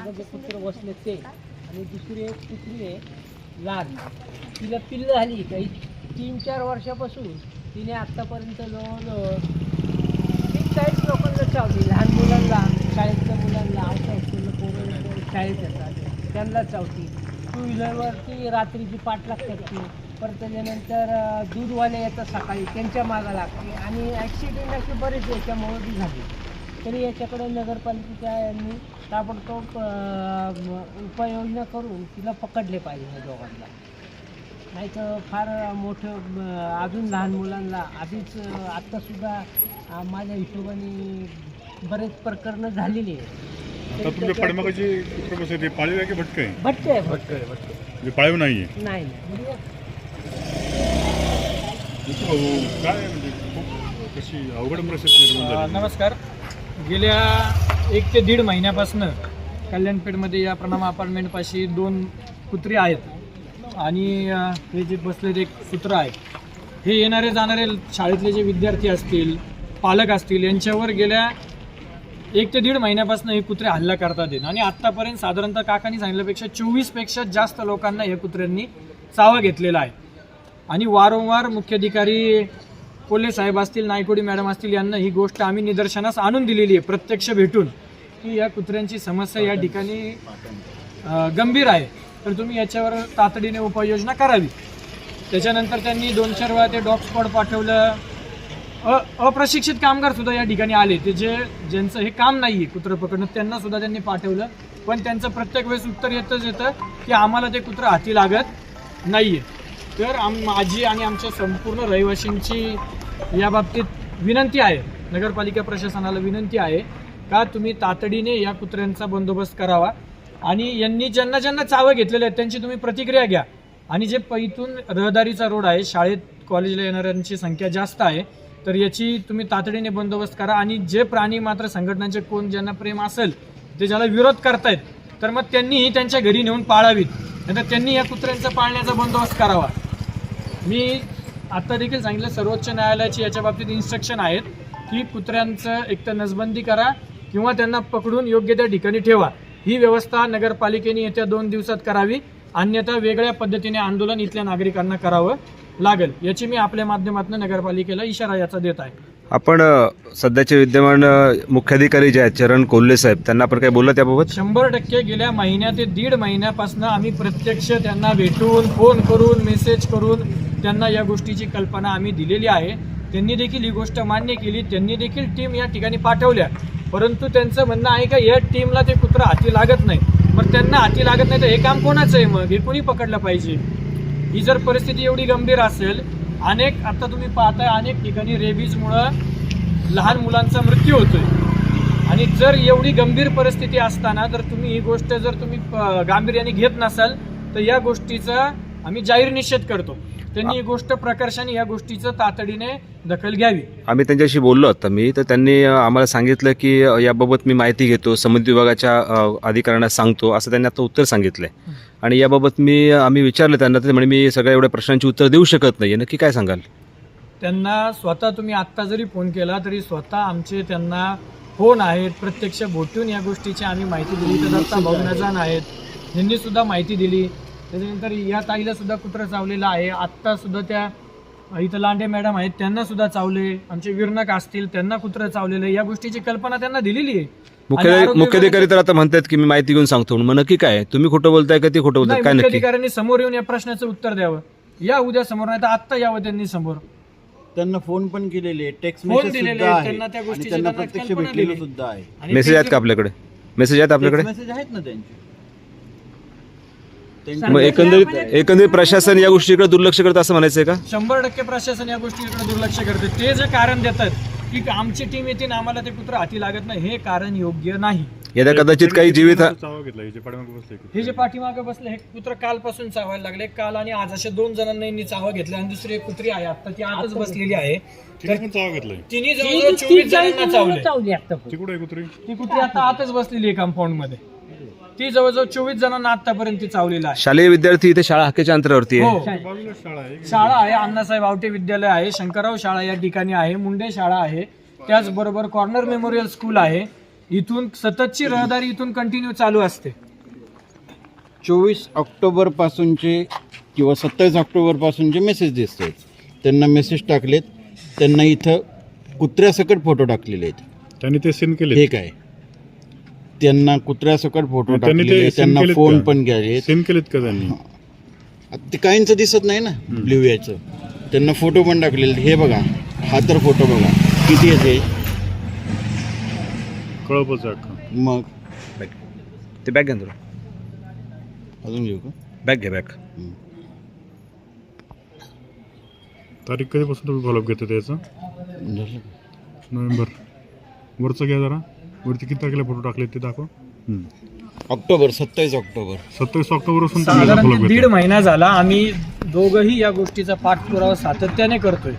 मागं जे कुत्र बसले ते, आणि दुसरी एक कुत्री आहे लहान, तिला पिल्लं झाली काही 3-4 वर्षापासून. तिने आत्तापर्यंत जवळजवळ 30-40 लोकांना चावली. लहान मुलांना, शाळेतल्या मुलांना, आउटसाईडच्या पोरं शाळेत येतात त्यांना चावती. 2 व्हीलरवरती रात्रीची पाठ लागते ती. परत त्याच्यानंतर दूधवाले येतात सकाळी, त्यांच्या मागं लागते. आणि ॲक्सिडेंट असे बरेच याच्यामुळे बी झाले. तरी याच्याकडे नगरपालिकेच्या यांनी ताबडतोब उपाययोजना करून तिला पकडले पाहिजे या दोघांना. नाही तर फार मोठं अजून लहान मुलांना आधीच आत्तासुद्धा माझ्या हिशोबाने बरेच प्रकरणं झालेली आहेत. आता तुमच्या पाठीमागाची कुत्र बसले ते पाळीव आहे की भटकं आहे? भटके आहे, भटके आहे, भटके. म्हणजे पाळीव नाही आहे? नाही म्हणजे काय आहे, म्हणजे खूप कशी अवघड परिस्थिती निर्माण झाली? नमस्कार. गेल्या 1 ते 1.5 महिन्यापासून कल्याणपेठमध्ये या प्रणाम अपार्टमेंटपाशी 2 कुत्री आहेत आणि हे जे बसलेले एक कुत्रं आहे, हे येणारे जाणारे शाळेतले जे विद्यार्थी असतील, पालक असतील, यांच्यावर गेल्या 1 ते 1.5 महिन्यापासून हे कुत्रे हल्ला करतात आहेत. आणि आत्तापर्यंत साधारणतः काकांनी सांगितल्यापेक्षा 24पेक्षा जास्त लोकांना हे कुत्र्यांनी चावा घेतलेला आहे. आणि वारंवार मुख्याधिकारी कोल्हे साहेब असतील, नायकोडी मॅडम असतील, यांना ही गोष्ट आम्ही निदर्शनास आणून दिलेली आहे प्रत्यक्ष भेटून, की या कुत्र्यांची समस्या या ठिकाणी गंभीर आहे, तर तुम्ही याच्यावर तातडीने उपाययोजना करावी. त्याच्यानंतर त्यांनी 2-4 वेळा ते डॉग स्क्वॉड पाठवलं. अप्रशिक्षित कामगार सुद्धा या ठिकाणी आले, ते ज्यांचं हे काम नाही आहे कुत्रं पकडणं, त्यांना सुद्धा त्यांनी पाठवलं. पण त्यांचं प्रत्येक वेळेस उत्तर येतं की आम्हाला ते कुत्रं हाती लागत नाही आहे. तर माझी आणि आमच्या संपूर्ण रहिवाशींची या बाबतीत विनंती आहे, नगरपालिका प्रशासनाला विनंती आहे का तुम्ही तातडीने या कुत्र्यांचा बंदोबस्त करावा. आणि यांनी ज्यांना ज्यांना चावं घेतलेले आहेत त्यांची तुम्ही प्रतिक्रिया घ्या. आणि जे इथून रहदारीचा रोड आहे, शाळेत कॉलेजला येणाऱ्यांची संख्या जास्त आहे, तर याची तुम्ही तातडीने बंदोबस्त करा. आणि जे प्राणी मात्र संघटनांचे कोण ज्यांना प्रेम असेल, ते ज्याला विरोध करतायत, तर मग त्यांनीही त्यांच्या घरी नेऊन पाळावीत, नाहीतर त्यांनी या कुत्र्यांचा पाळण्याचा बंदोबस्त करावा. मी आत्ता देखील सांगितलं, सर्वोच्च न्यायालयाची याच्या बाबतीत इन्स्ट्रक्शन आहेत की कुत्र्यांचं एकतर नसबंदी करा किंवा त्यांना पकडून योग्य त्या ठिकाणी ठेवा. ही व्यवस्था नगरपालिकेने येत्या 2 दिवसात करावी, अन्यथा वेगळ्या पद्धतीने आंदोलन इथल्या नागरिकांना करावं लागेल. याची मी आपल्या माध्यमातून नगरपालिकेला इशारा याचा देत आहे. आपण सध्याचे विद्यमान मुख्याधिकारी जे आहेत चरण कोल्हे साहेब, त्यांना आपण काय बोललं त्याबाबत? 100% गेल्या महिन्या ते 1.5 महिन्यापासून आम्ही प्रत्यक्ष त्यांना भेटून, फोन करून, मेसेज करून त्यांना या गोष्टीची कल्पना आम्ही दिलेली आहे. त्यांनी देखील ही गोष्ट मान्य केली. त्यांनी देखील टीम या ठिकाणी पाठवल्या, परंतु त्यांचं म्हणणं आहे का या टीमला ते कुत्रं हाती लागत नाही. मग त्यांना हाती लागत नाही तर हे काम कोणाचं आहे? मग हे कोणी पकडलं पाहिजे? ही जर परिस्थिती एवढी गंभीर असेल, आता तुम्ही पाहताय अनेक ठिकाणी रेबीजमुळं लहान मुलांचा मृत्यू होतोय. आणि जर एवढी गंभीर परिस्थिती असताना जर तुम्ही ही गोष्ट जर तुम्ही गांभीर्याने घेत नसाल, तर या गोष्टीचा आम्ही जाहीर निषेध करतो. त्यांनी ही गोष्ट प्रकर्षाने या गोष्टीचं तातडीने दखल घ्यावी. आम्ही त्यांच्याशी बोललो होतो तर त्यांनी आम्हाला सांगितलं की याबाबत मी माहिती घेतो, संबंधित विभागाच्या अधिकाऱ्यांना सांगतो, असं त्यांनी आता उत्तर सांगितलंय. आणि याबाबत आम्ही विचारलं त्यांना, ते म्हणे मी सगळ्या एवढ्या प्रश्नांची उत्तर देऊ शकत नाही. नक्की काय सांगाल? त्यांना स्वतः तुम्ही आत्ता जरी फोन केला तरी स्वतः आमचे त्यांना फोन आहेत, प्रत्यक्ष भेटून या गोष्टीची आम्ही माहिती दिली. तर दत्ता भाऊनजान आहेत, यांनी सुद्धा माहिती दिली. त्याच्यानंतर या ताईला सुद्धा कुत्रं चावलेलं आहे. आत्ता सुद्धा त्या इथं लांडे मॅडम आहेत, त्यांना सुद्धा चावले. आमचे विरनक असतील, त्यांना कुत्रं चावलेलं आहे. या गोष्टीची कल्पना त्यांना दिलेली आहे. मुख्याधिकारी तर आता म्हणतात की मी माहिती घेऊन सांगतो. मग नक्की काय? तुम्ही खोटं बोलताय का ते खोटं बोलताय? काय नक्की? मुख्याधिकाऱ्यांनी समोर येऊन या प्रश्नाचं उत्तर द्यावं. या उद्या समोर, नाही तर आत्ता यावं त्यांनी समोर. त्यांना फोन पण केलेले, टेक्स्ट फोन मेसेज दिलेले सुद्धा आहे, त्यांना त्या आणि गोष्टीची त्यांना त्यांना प्रत्यक्ष कल्पना भेटलेलं दिली. सुद्धा आहे. आणि मेसेज आहेत का आपल्याकडे? मेसेज आहेत आपल्याकडे? मेसेज आहेत ना त्यांचे. मग एकंदरीत प्रशासन या गोष्टीकडे दुर्लक्ष करत असं म्हणायचंय का? 100% प्रशासन या गोष्टीकडे दुर्लक्ष करते. ते जे कारण देतात की आमची टीम येते ना आम्हाला ते कुत्रं हाती लागत नाही, हे कारण योग्य नाही. यदा कदाचित काही जीवित चावा घेतला हे जे पाठीमागे बसले हे जे पाठीमागे बसले हे कुत्रं कालपासून चावायला लागले. काल आणि आज असे 2 जणांनी यांनी चावा घेतला. आणि दुसरी एक कुत्री आहे आता ती आतच बसलेली आहे. तिने पण चावा घेतलाय? तिने जवळजवळ 24 जणांना चावले. ती कुठे आहे कुत्री? ती कुत्री आता आतच बसलेली आहे कंपाऊंड मध्ये. ती जवळजवळ 24 जणांना आतापर्यंत चावलेला आहे. शालेय विद्यार्थी इथे शाळा हाकेच्या अंतरावरती आहे. बाजूला शाळा आहे. शाळा आहे, अण्णासाहेब आवटे विद्यालय आहे, शंकरराव शाळा या ठिकाणी आहे, मुंडे शाळा आहे, त्याचबरोबर कॉर्नर मेमोरियल स्कूल आहे. इथून सततची रहदारी इथून कंटिन्यू चालू असते. 24 ऑक्टोबर पासूनचे किंवा 27 ऑक्टोबर पासूनचे मेसेज दिसत आहेत. त्यांना मेसेज टाकलेत, त्यांना इथं कुत्र्यासकट फोटो टाकलेले आहेत. त्यांनी ते सेंड केले. हे काय, त्यांना कुत्र्यासकट फोटो त्यांनी ते टाकलेले, send त्यांना केलेत फोन का? पण केलेत. सेंड केलेत का त्यांनी? आता ते काहींचं दिसत नाही ना ब्ल्यू याचं, त्यांना फोटो पण टाकलेले. हे बघा, हा तर फोटो बघा किती येते. कळपच आहे का? मग ते बॅग घ्या ना तुला, अजून घेऊ का? बॅग घ्या बॅग. तारीख कधीपासून तुम्ही फॉलोअप घेता त्याचं? झालं. नोव्हेंबर. वरचं घ्या जरा, वरती किती तारखेला फोटो टाकले ते दाखव. October, 27 October. 27 ऑक्टोबरपासून तुम्ही साधारण फॉलोअप दीड घेता. महिना झाला आम्ही दोघंही या गोष्टीचा पाठपुरावा सातत्याने करतोय.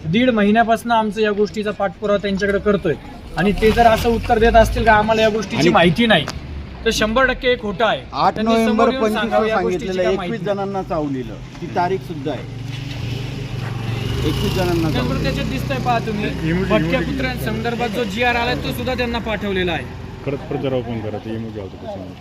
1.5 महिन्यापासून आमचं या गोष्टीचा पाठपुरावा त्यांच्याकडे करतोय आणि ते जर असं उत्तर देत असतील का आम्हाला या गोष्टीची आणि- माहिती नाही, तर 100% हे खोटं आहे. 8 त्यांनी नोव्हेंबर समोर येऊन 25 सांगावं या गोष्टीची सांगितलेलं, काय 21 माहिती. जणांना चावलेलं. ती तारीख सुद्धा आहे. 21 जणांना त्यामुळे चावलेलं. त्याच्यात दिसतंय पहा तुम्ही, इमोजी- भटक्या इमोजी- कुत्र्यांसंदर्भात जो GR आलाय तो सुद्धा त्यांना पाठवलेला आहे. परत जरा ओपन करा ते इमोजी आलतो त्याच्यामध्ये.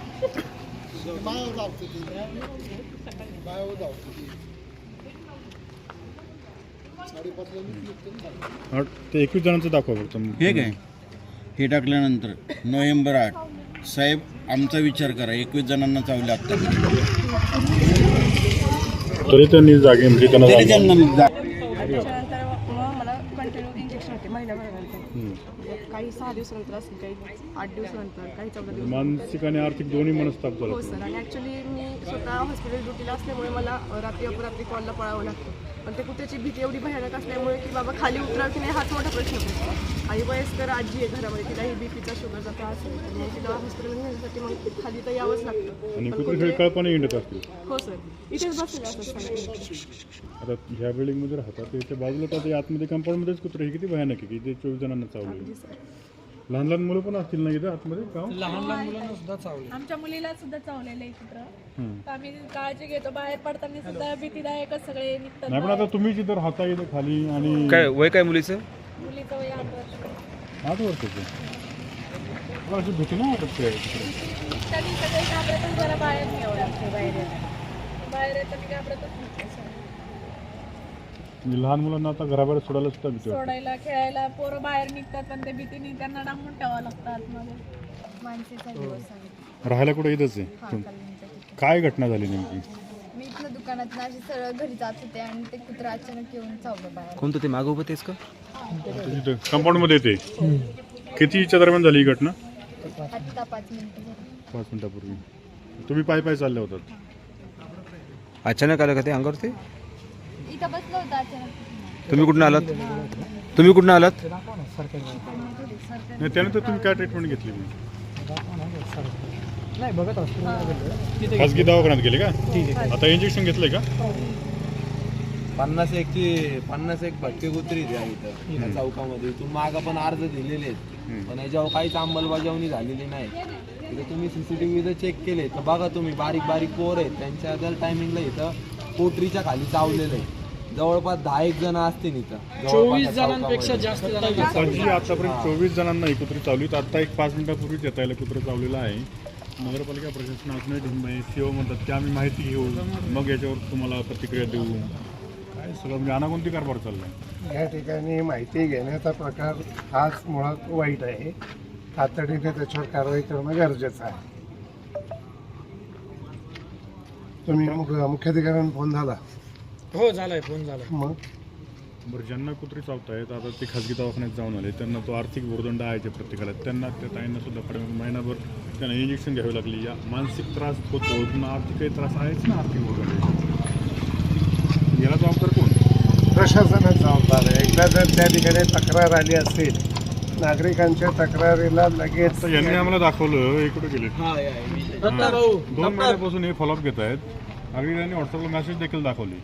ते 21 जणांचं दाखवा फक्त. हे काय, हे टाकल्यानंतर नोव्हेंबर 8, साहेब आमचा विचार करा, 21 जणांना चावले आता. तरी त्यांनी जागे म्हणजे तरी त्यांना त्यांना त्याच्यानंतर मग मला कंटिन्यू इंजेक्शन होते महिन्याभरानंतर. काही 6 दिवसानंतर असेल, काही 8 दिवसानंतर, काही 14 दिवस. मानसिक आणि आर्थिक दोन्ही मनस्ताप झाला. हो सर. आणि ॲक्च्युली मी स्वतः हॉस्पिटल ड्युटीला असल्यामुळे मला रात्री अपरात्री कॉलला पळावं लागतं. पण ते कुत्र्याची भीती एवढी भयानक असल्यामुळे की बाबा खाली उतराव की नाही हाच मोठा प्रश्न पडतो. आणि वयस्कर आजी आहे घरामध्ये, तिलाही बीपीचा शुगरचा त्रास आहे, तर मग तिला हॉस्पिटलमध्ये नेण्यासाठी मग खाली तर यावंच लागतं. आणि पण कुठे कुत्रे- कळपणे हिंडत असतील. हो सर, इथेच बसलेले असतात सगळे. आता ह्या बिल्डिंगमध्ये राहतात त्याच्या बाजूला तर ते आतमध्ये कंपाऊंडमध्येच कुत्रे हे किती भयानक आहे की ते 24 जणांना चावले. लहान लहान मुलं पण असतील ना इथं आतमध्ये का? लहान लहान मुलांना सुद्धा चावले. आमच्या मुलीला सुद्धा चावलेलं आहे कुत्रं. तर आम्ही काळजी घेतो, बाहेर पडताना सुद्धा भीतीदायकच सगळे निघतात. नाही पण आता तुम्ही जिथं राहता इथं खाली आणि काय वय काय मुलीचं? मुलीचं वय 8 वर्ष. 8 वर्षाचे मला अशी भीती नाही वाटत ते तिकडे. त्यांनी सगळे घाबरतच जरा बाहेर नाही एवढं बाहेर येतात. बाहेर येताना घाबरतच नाही सगळे. म्हणजे लहान मुलांना आता घराबाहेर सोडायला सुद्धा भीती वाटते. सोडायला खेळायला पोरं बाहेर निघतात, पण ते भीतीने त्यांना डांबून ठेवावं लागतं आतमध्ये. मानसीचा दिवस आहे. राहायला कुठे इथंच आहे? कल्याणच्या तिथे. काय घटना झाली नेमकी? मी इथनं दुकानात अशी सरळ घरी जात होते आणि ते कुत्रं अचानक येऊन चावलं बाहेर. कोणतं ते मागोबत आहेस का? तिथं कंपाऊंडमध्ये येते. कितीच्या दरम्यान झाली ही घटना? आत्ता 5 मिनिटं झाली. 5 मिनिटापूर्वी. तुम्ही पाय चालले होतात. अचानक आलं का ते अंगावरती? इथं बसलं होतं अचानक. तुम्ही कुठून आलात? तुम्ही कुठून आलात? नाही त्यानंतर तुम्ही काय ट्रीटमेंट घेतली? नाही बघत हॉस्पिटलमध्ये खासगी दवाखान्यात गेले का? आता इंजेक्शन घेतलंय का? 50 भटके कुत्री द्या इथं या चौकामध्ये. इथून मागं पण अर्ज दिलेले आहेत, पण याच्यावर काहीच अंमलबजावणी झालेली नाही. इथं तुम्ही CCTV जर चेक केले तर बघा तुम्ही, बारीक बारीक पोर आहेत त्यांच्या दर टायमिंगला इथं पोटरीच्या खाली चावलेलं आहे. जवळपास 10-1 जण असतील इथं. 24 जणांपेक्षा जास्त जणांना आजी आतापर्यंत 24 जणांना ही कुत्री चावलीत. आता एक 5 मिनिटापूर्वीच येता यायला कुत्रं चावलेलं आहे. नगरपालिका प्रशासन अजूनही ढिंब आहे. CEO म्हणतात की आम्ही माहिती घेऊ, मग याच्यावर तुम्हाला प्रतिक्रिया देऊ. काय सगळं म्हणजे अनागोंती कारभार चाललाय. या ठिकाणी माहिती घेण्याचा प्रकार हाच मुळात वाईट आहे. तातडीने त्याच्यावर कारवाई करणं गरजेचं आहे. तुम्ही मुख्याधिकाऱ्यांना फोन झाला? हो झालाय, फोन झालाय. मग बरं, ज्यांना कुत्री चावतायत आता ते खाजगी दवाखान्यात जाऊन आले, त्यांना तो आर्थिक भुर्दंड आहे प्रत्येकाला. त्यांना त्या ताईंना सुद्धा महिनाभर त्यांना इंजेक्शन घ्यावी लागली. या मानसिक त्रास होतो, पुन्हा आर्थिकही त्रास आहेच ना. आर्थिक भुर्दंड याला जबाबदार कोण? प्रशासनच जबाबदार आहे. एकदा जर त्या ठिकाणी तक्रार आली असेल, नागरिकांच्या तक्रारीला लगेच आता यांनी आम्हाला दाखवलं हे कुठे गेले. दत्ता भाऊ 2 महिन्यापासून हे फॉलोअप घेत आहेत. अगदी त्यांनी व्हॉट्सअपला मेसेज देखील दाखवले.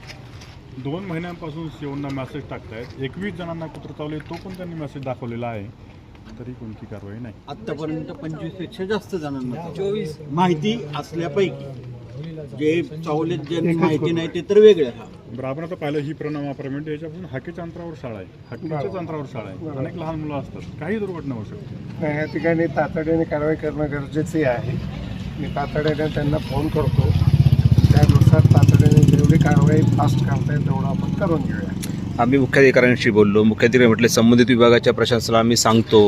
2 महिन्यांपासून सीओना मेसेज टाकतायत. 21 जणांना कुत्र चावले, तो पण त्यांनी मेसेज दाखवलेला आहे, तरी कोणती कारवाई नाही. आत्तापर्यंत 25पेक्षा जास्त जणांना 24 माहिती असल्यापैकी जे चावलेत ज्यांनी माहिती नाही ते तर वेगळे. बरं, आपण आता पाहिलं ही प्रणव अपार्टमेंट याच्यापासून हाकेच्या अंतरावर शाळा आहे, हाकेच्याच अंतरावर शाळा आहे, अनेक लहान मुलं असतात, काही दुर्घटना होऊ शकते. या ठिकाणी तातडीने कारवाई करणं गरजेचे आहे. मी तातडीने त्यांना फोन करतो, त्यानुसार तातडीने जेवढी कारवाई फास्ट करता येईल तेवढं आपण करून घेऊया. आम्ही मुख्याधिकाऱ्यांशी बोललो. मुख्याधिकारी म्हटले संबंधित विभागाच्या प्रशासनाला आम्ही सांगतो.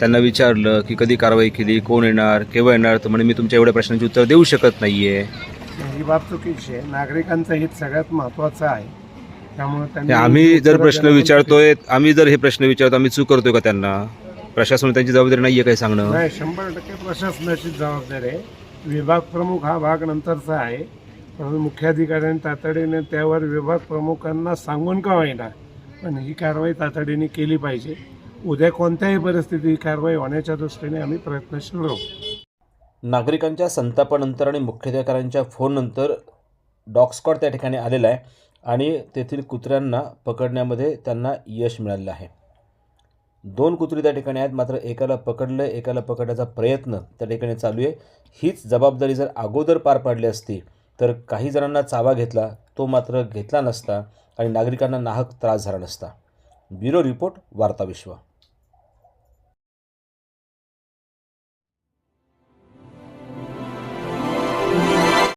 त्यांना विचारलं की कधी कारवाई केली, कोण येणार, केव्हा येणार, तर म्हणे मी तुमच्या एवढ्या प्रश्नांची उत्तर देऊ शकत नाही आहे. ही बाब चुकीची आहे. नागरिकांचं हित सगळ्यात महत्त्वाचं आहे. त्यामुळे त्यांनी आम्ही जर प्रश्न विचारतोय, आम्ही जर हे प्रश्न विचारतो, आम्ही चूक करतोय का त्यांना? प्रशासन त्यांची जबाबदारी नाही आहे काय सांगणं? नाही, 100% प्रशासनाची जबाबदारी आहे. विभाग प्रमुख हा भाग नंतरचा आहे, परंतु मुख्याधिकाऱ्यांनी तातडीने त्यावर विभाग प्रमुखांना सांगून का होईना पण ही कारवाई तातडीने केली पाहिजे. उद्या कोणत्याही परिस्थितीत ही कारवाई होण्याच्या दृष्टीने आम्ही प्रयत्नशील राहू. नागरिकांच्या संतापानंतर आणि मुख्याधिकाऱ्यांच्या फोननंतर डॉग स्क्वॉड त्या ठिकाणी आलेला आहे आणि तेथील कुत्र्यांना पकडण्यामध्ये त्यांना यश मिळालेलं आहे. 2 कुत्री त्या ठिकाणी आहेत, मात्र एकाला पकडलं, एकाला पकडण्याचा प्रयत्न त्या ठिकाणी चालू आहे. हीच जबाबदारी जर अगोदर पार पाडली असती तर काही जणांना चावा घेतला, तो मात्र घेतला नसता आणि नागरिकांना नाहक त्रास झाला नसता. ब्युरो रिपोर्ट, वार्ता विश्व.